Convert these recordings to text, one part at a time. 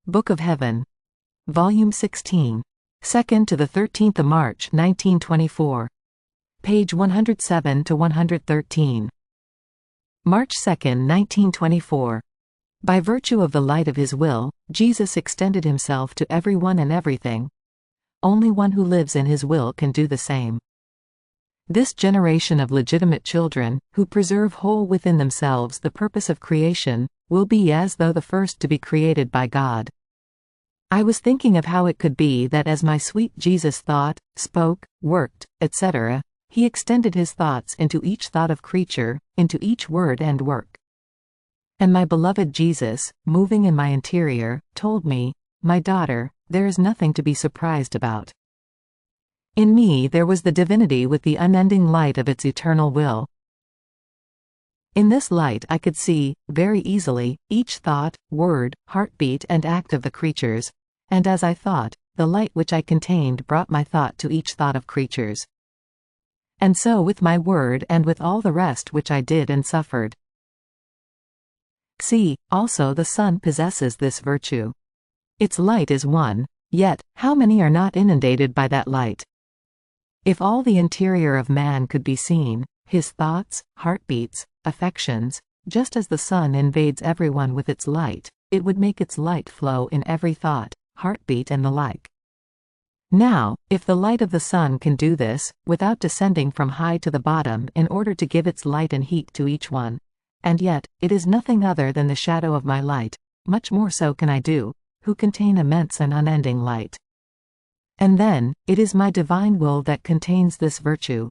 Book of Heaven. Volume 16. 2nd to the 13th of March 1924. Page 107 to 113. March 2, 1924. By virtue of the light of his will, Jesus extended himself to everyone and everything. Only one who lives in his will can do the same. This generation of legitimate children, who preserve whole within themselves the purpose of creation, will be as though the first to be created by God. I was thinking of how it could be that as my sweet Jesus thought, spoke, worked, etc., he extended his thoughts into each thought of creature, into each word and work. And my beloved Jesus, moving in my interior, told me, "My daughter, there is nothing to be surprised about." In me there was the divinity with the unending light of its eternal will. In this light I could see, very easily, each thought, word, heartbeat and act of the creatures, and as I thought, the light which I contained brought my thought to each thought of creatures. And so with my word and with all the rest which I did and suffered. See, also the sun possesses this virtue. Its light is one, yet, how many are not inundated by that light? If all the interior of man could be seen, his thoughts, heartbeats, affections, just as the sun invades everyone with its light, it would make its light flow in every thought, heartbeat and the like. Now, if the light of the sun can do this, without descending from high to the bottom in order to give its light and heat to each one, and yet, it is nothing other than the shadow of my light, much more so can I do, who contain immense and unending light. And then, it is my divine will that contains this virtue.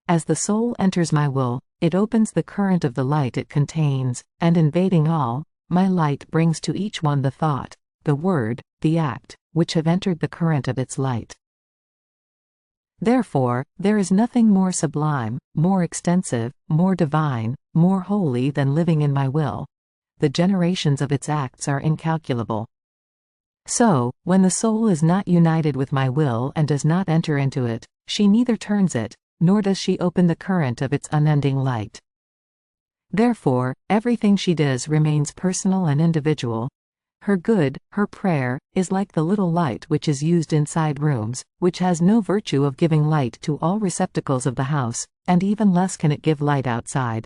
As the soul enters my will, it opens the current of the light it contains, and invading all, my light brings to each one the thought, the word, the act, which have entered the current of its light. Therefore, there is nothing more sublime, more extensive, more divine, more holy than living in my will. The generations of its acts are incalculable. So, when the soul is not united with my will and does not enter into it, she neither turns it, nor does she open the current of its unending light. Therefore, everything she does remains personal and individual. Her good, her prayer, is like the little light which is used inside rooms, which has no virtue of giving light to all receptacles of the house, and even less can it give light outside.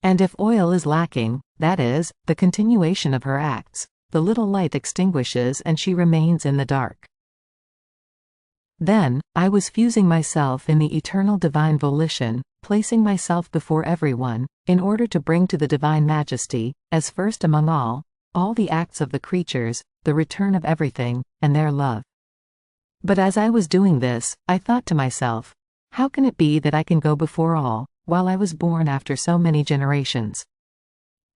And if oil is lacking, that is, the continuation of her acts, the little light extinguishes and she remains in the dark. Then, I was fusing myself in the eternal divine volition, placing myself before everyone, in order to bring to the divine majesty, as first among all the acts of the creatures, the return of everything, and their love. But as I was doing this, I thought to myself, how can it be that I can go before all, while I was born after so many generations?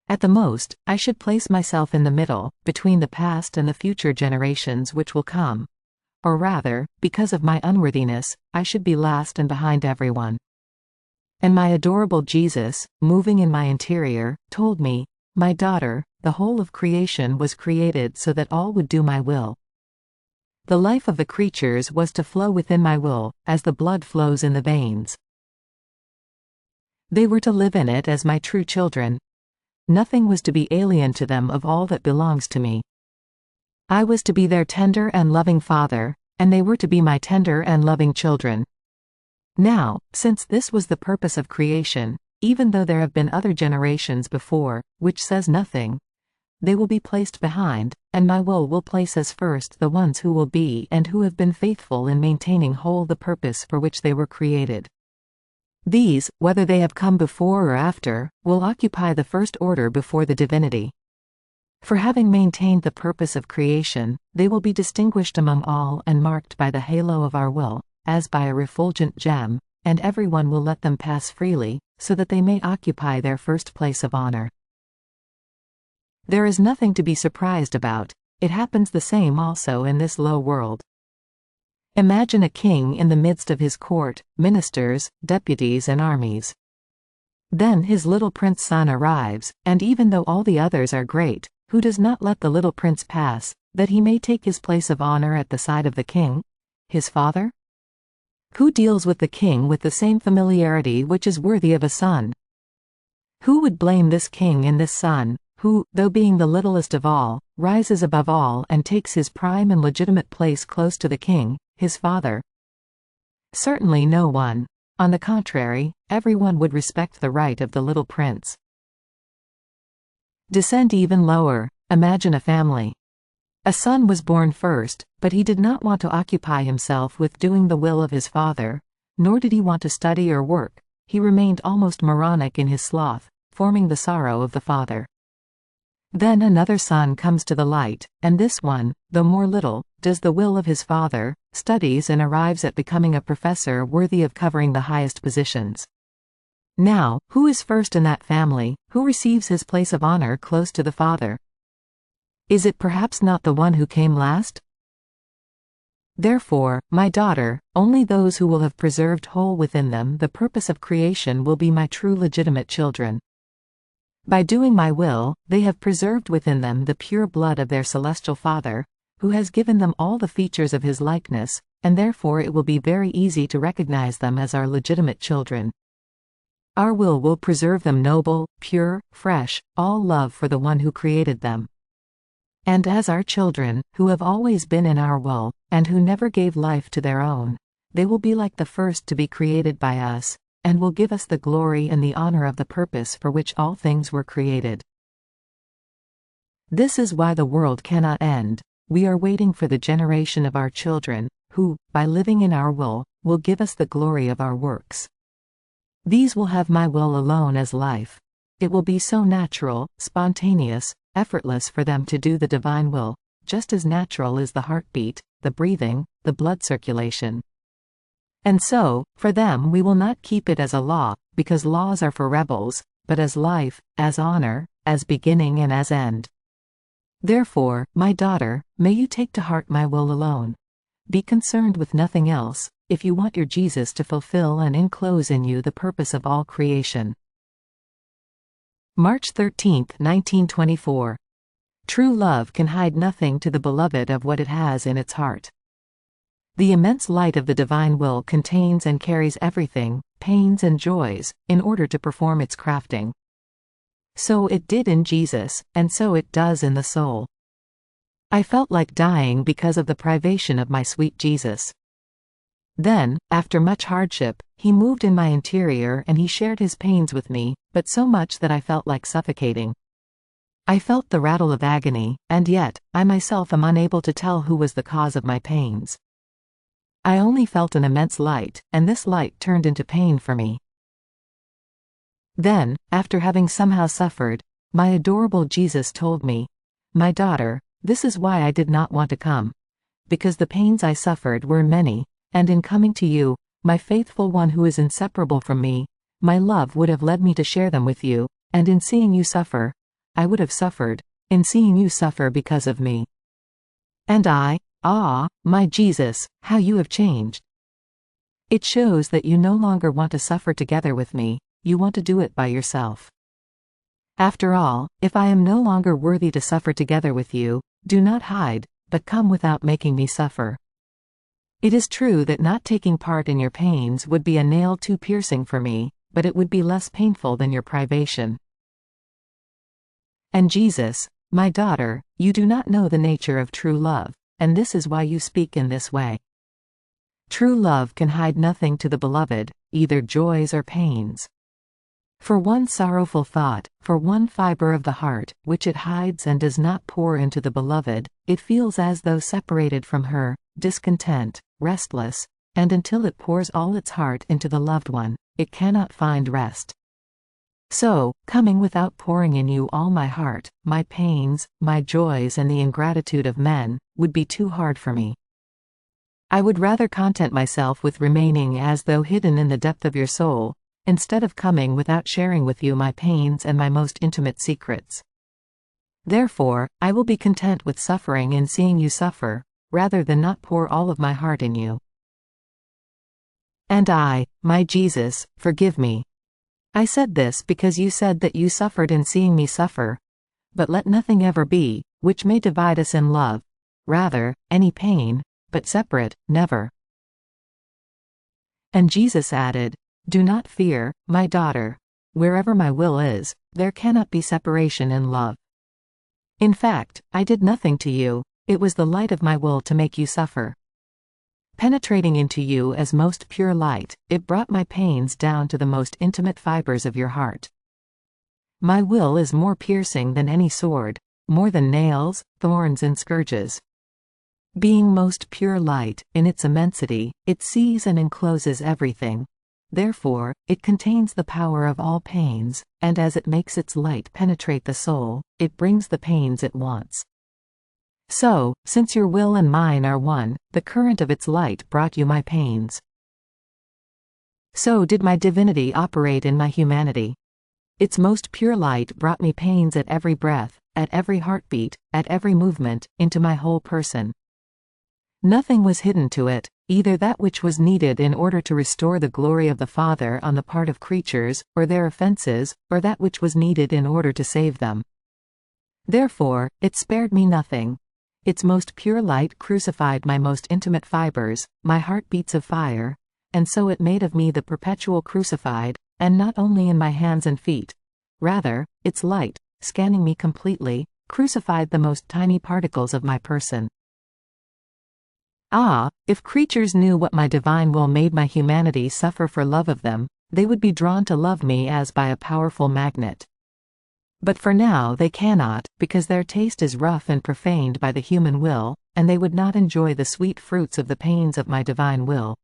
At the most, I should place myself in the middle, between the past and the future generations which will come. Or rather, because of my unworthiness, I should be last and behind everyone. And my adorable Jesus, moving in my interior, told me, "My daughter, the whole of creation was created so that all would do my will." The life of the creatures was to flow within my will, as the blood flows in the veins. They were to live in it as my true children. Nothing was to be alien to them of all that belongs to me. I was to be their tender and loving father, and they were to be my tender and loving children. Now, since this was the purpose of creation, even though there have been other generations before, which says nothing, they will be placed behind, and my will place as first the ones who will be and who have been faithful in maintaining whole the purpose for which they were created. These, whether they have come before or after, will occupy the first order before the divinity. For having maintained the purpose of creation, they will be distinguished among all and marked by the halo of our will, as by a refulgent gem, and everyone will let them pass freely, so that they may occupy their first place of honor. There is nothing to be surprised about. It happens the same also in this low world. Imagine a king in the midst of his court, ministers, deputies and armies. Then his little prince son arrives, and even though all the others are great, who does not let the little prince pass, that he may take his place of honor at the side of the king? His father? Who deals with the king with the same familiarity which is worthy of a son? Who would blame this king and this son, who, though being the littlest of all, rises above all and takes his prime and legitimate place close to the king, his father? Certainly no one. On the contrary, everyone would respect the right of the little prince. Descend even lower. Imagine a family. A son was born first, but he did not want to occupy himself with doing the will of his father, nor did he want to study or work. He remained almost moronic in his sloth, forming the sorrow of the father. Then another son comes to the light, and this one, though more little, does the will of his father, studies and arrives at becoming a professor worthy of covering the highest positions. Now, who is first in that family, who receives his place of honor close to the father? Is it perhaps not the one who came last? Therefore, my daughter, only those who will have preserved whole within them the purpose of creation will be my true legitimate children. By doing my will, they have preserved within them the pure blood of their celestial Father, who has given them all the features of his likeness, and therefore it will be very easy to recognize them as our legitimate children. Our will preserve them noble, pure, fresh, all love for the one who created them. And as our children, who have always been in our will, and who never gave life to their own, they will be like the first to be created by us, and will give us the glory and the honor of the purpose for which all things were created. This is why the world cannot end. We are waiting for the generation of our children, who, by living in our will give us the glory of our works. These will have my will alone as life. It will be so natural, spontaneous, effortless for them to do the divine will, just as natural is the heartbeat, the breathing, the blood circulation. And so, for them we will not keep it as a law, because laws are for rebels, but as life, as honor, as beginning and as end. Therefore, my daughter, may you take to heart my will alone. Be concerned with nothing else, if you want your Jesus to fulfill and enclose in you the purpose of all creation. March 13, 1924. True love can hide nothing to the beloved of what it has in its heart. The immense light of the divine will contains and carries everything, pains and joys, in order to perform its crafting. So it did in Jesus, and so it does in the soul. I felt like dying because of the privation of my sweet Jesus. Then, after much hardship, he moved in my interior and he shared his pains with me, but so much that I felt like suffocating. I felt the rattle of agony, and yet, I myself am unable to tell who was the cause of my pains. I only felt an immense light, and this light turned into pain for me. Then, after having somehow suffered, my adorable Jesus told me, "My daughter, this is why I did not want to come. Because the pains I suffered were many, and in coming to you, my faithful one who is inseparable from me, my love would have led me to share them with you, and in seeing you suffer, I would have suffered, in seeing you suffer because of me. And my Jesus, how you have changed. It shows that you no longer want to suffer together with me, you want to do it by yourself. After all, if I am no longer worthy to suffer together with you, do not hide, but come without making me suffer. It is true that not taking part in your pains would be a nail too piercing for me, but it would be less painful than your privation. And Jesus, my daughter, you do not know the nature of true love, and this is why you speak in this way. True love can hide nothing to the beloved, either joys or pains. For one sorrowful thought, for one fiber of the heart, which it hides and does not pour into the beloved, it feels as though separated from her, discontent, restless, and until it pours all its heart into the loved one, it cannot find rest. So, coming without pouring in you all my heart, my pains, my joys and the ingratitude of men, would be too hard for me. I would rather content myself with remaining as though hidden in the depth of your soul, instead of coming without sharing with you my pains and my most intimate secrets. Therefore, I will be content with suffering in seeing you suffer, rather than not pour all of my heart in you. And my Jesus, forgive me. I said this because you said that you suffered in seeing me suffer. But let nothing ever be, which may divide us in love. Rather, any pain, but separate, never. And Jesus added, Do not fear, my daughter. Wherever my will is, there cannot be separation in love. In fact, I did nothing to you, it was the light of my will to make you suffer. Penetrating into you as most pure light, it brought my pains down to the most intimate fibers of your heart. My will is more piercing than any sword, more than nails, thorns and scourges. Being most pure light, in its immensity, it sees and encloses everything. Therefore, it contains the power of all pains, and as it makes its light penetrate the soul, it brings the pains it wants. So, since your will and mine are one, the current of its light brought you my pains. So did my divinity operate in my humanity. Its most pure light brought me pains at every breath, at every heartbeat, at every movement, into my whole person. Nothing was hidden to it, either that which was needed in order to restore the glory of the Father on the part of creatures, or their offenses, or that which was needed in order to save them. Therefore, it spared me nothing. Its most pure light crucified my most intimate fibers, my heartbeats of fire, and so it made of me the perpetual crucified, and not only in my hands and feet. Rather, its light, scanning me completely, crucified the most tiny particles of my person. Ah, if creatures knew what my divine will made my humanity suffer for love of them, they would be drawn to love me as by a powerful magnet. But for now they cannot, because their taste is rough and profaned by the human will, and they would not enjoy the sweet fruits of the pains of my divine will.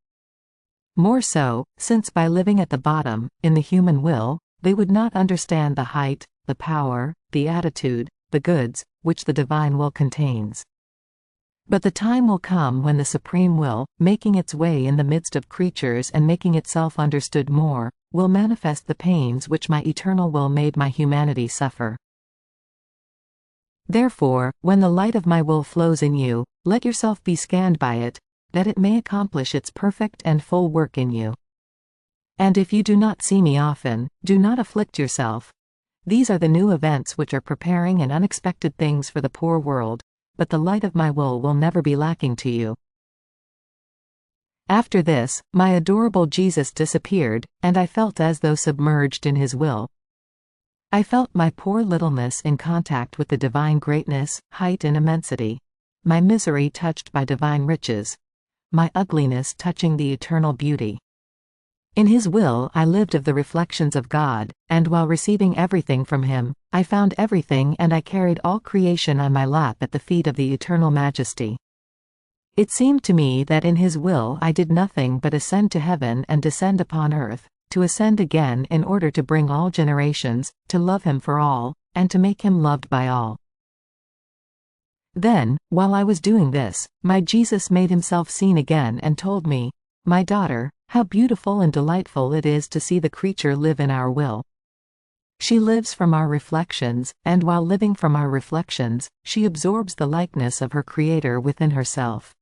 More so, since by living at the bottom, in the human will, they would not understand the height, the power, the attitude, the goods, which the divine will contains. But the time will come when the Supreme Will, making its way in the midst of creatures and making itself understood more, will manifest the pains which my eternal will made my humanity suffer. Therefore, when the light of my will flows in you, let yourself be scanned by it, that it may accomplish its perfect and full work in you. And if you do not see me often, do not afflict yourself. These are the new events which are preparing and unexpected things for the poor world, but the light of my will never be lacking to you. After this, my adorable Jesus disappeared, and I felt as though submerged in his will. I felt my poor littleness in contact with the divine greatness, height and immensity, my misery touched by divine riches, my ugliness touching the eternal beauty. In his will I lived of the reflections of God, and while receiving everything from him, I found everything and I carried all creation on my lap at the feet of the eternal majesty. It seemed to me that in his will I did nothing but ascend to heaven and descend upon earth, to ascend again in order to bring all generations, to love him for all, and to make him loved by all. Then, while I was doing this, my Jesus made himself seen again and told me, "My daughter, how beautiful and delightful it is to see the creature live in our will. She lives from our reflections, and while living from our reflections, she absorbs the likeness of her Creator within herself.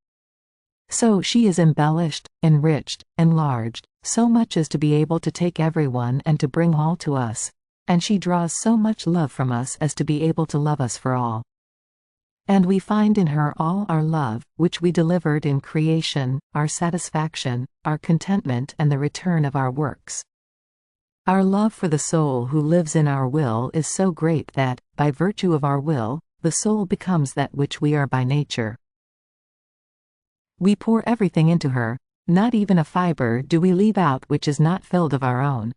So she is embellished, enriched, enlarged, so much as to be able to take everyone and to bring all to us, and she draws so much love from us as to be able to love us for all. And we find in her all our love, which we delivered in creation, our satisfaction, our contentment and the return of our works. Our love for the soul who lives in our will is so great that, by virtue of our will, the soul becomes that which we are by nature. We pour everything into her, not even a fiber do we leave out which is not filled of our own.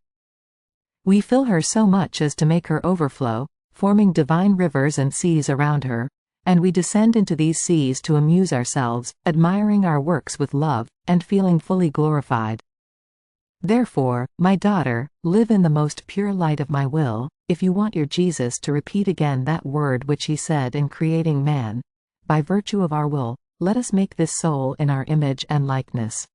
We fill her so much as to make her overflow, forming divine rivers and seas around her, and we descend into these seas to amuse ourselves, admiring our works with love, and feeling fully glorified. Therefore, my daughter, live in the most pure light of my will, if you want your Jesus to repeat again that word which he said in creating man. By virtue of our will, let us make this soul in our image and likeness.